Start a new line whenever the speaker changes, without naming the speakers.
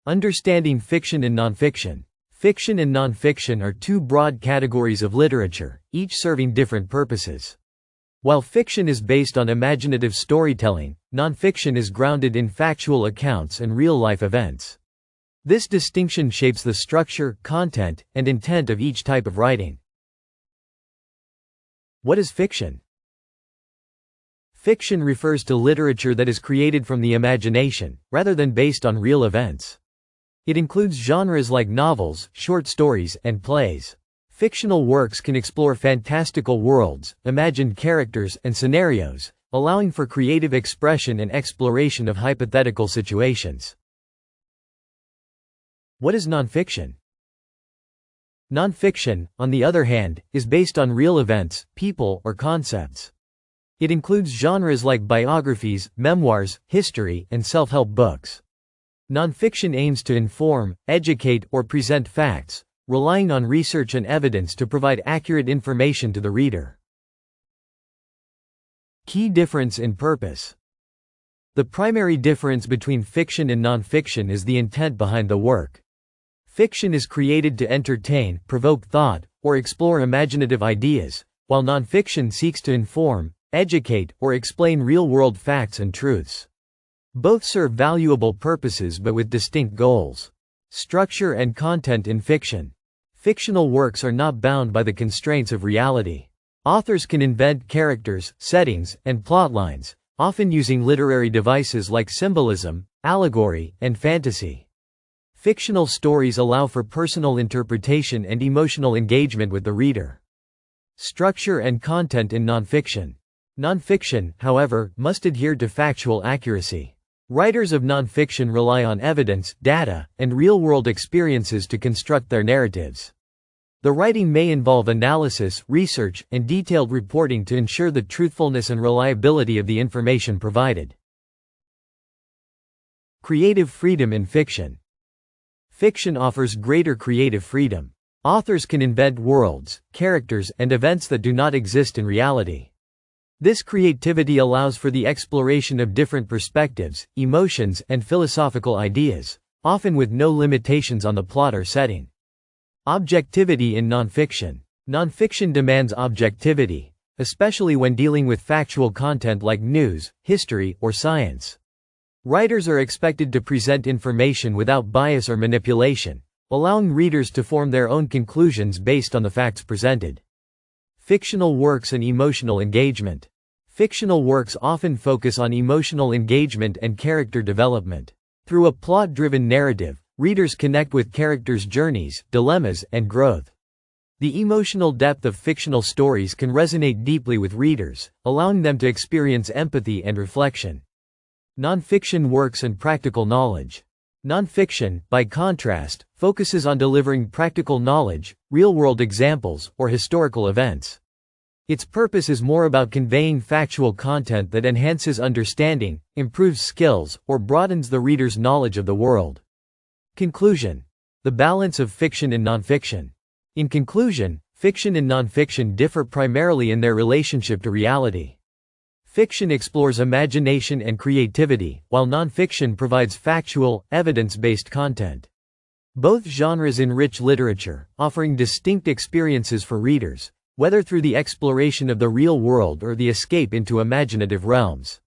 Understanding fiction and nonfiction. Fiction and nonfiction are two broad categories of literature, each serving different purposes. While fiction is based on imaginative storytelling, nonfiction is grounded in factual accounts and real-life events. This distinction shapes the structure, content, and intent of each type of writing. What is fiction? Fiction refers to literature that is created from the imagination, rather than based on real events. It includes genres like novels, short stories, and plays. Fictional works can explore fantastical worlds, imagined characters, and scenarios, allowing for creative expression and exploration of hypothetical situations. What is nonfiction? Nonfiction, on the other hand, is based on real events, people, or concepts. It includes genres like biographies, memoirs, history, and self-help books. Nonfiction aims to inform, educate, or present facts, relying on research and evidence to provide accurate information to the reader. Key difference in purpose. The primary difference between fiction and nonfiction is the intent behind the work. Fiction is created to entertain, provoke thought, or explore imaginative ideas, while nonfiction seeks to inform, educate, or explain real-world facts and truths. Both serve valuable purposes but with distinct goals. Structure and content in fiction. Fictional works are not bound by the constraints of reality. Authors can invent characters, settings, and plotlines, often using literary devices like symbolism, allegory, and fantasy. Fictional stories allow for personal interpretation and emotional engagement with the reader. Structure and content in nonfiction. Nonfiction, however, must adhere to factual accuracy. Writers of nonfiction rely on evidence, data, and real-world experiences to construct their narratives. The writing may involve analysis, research, and detailed reporting to ensure the truthfulness and reliability of the information provided. Creative freedom in fiction. Fiction offers greater creative freedom. Authors can invent worlds, characters, and events that do not exist in reality. This creativity allows for the exploration of different perspectives, emotions, and philosophical ideas, often with no limitations on the plot or setting. Objectivity in nonfiction. Nonfiction demands objectivity, especially when dealing with factual content like news, history, or science. Writers are expected to present information without bias or manipulation, allowing readers to form their own conclusions based on the facts presented. Fictional works and emotional engagement. Fictional works often focus on emotional engagement and character development. Through a plot-driven narrative, readers connect with characters' journeys, dilemmas, and growth. The emotional depth of fictional stories can resonate deeply with readers, allowing them to experience empathy and reflection. Nonfiction works and practical knowledge. Nonfiction, by contrast, focuses on delivering practical knowledge, real-world examples, or historical events. Its purpose is more about conveying factual content that enhances understanding, improves skills, or broadens the reader's knowledge of the world. Conclusion. The balance of fiction and nonfiction. In conclusion, fiction and nonfiction differ primarily in their relationship to reality. Fiction explores imagination and creativity, while nonfiction provides factual, evidence-based content. Both genres enrich literature, offering distinct experiences for readers, whether through the exploration of the real world or the escape into imaginative realms.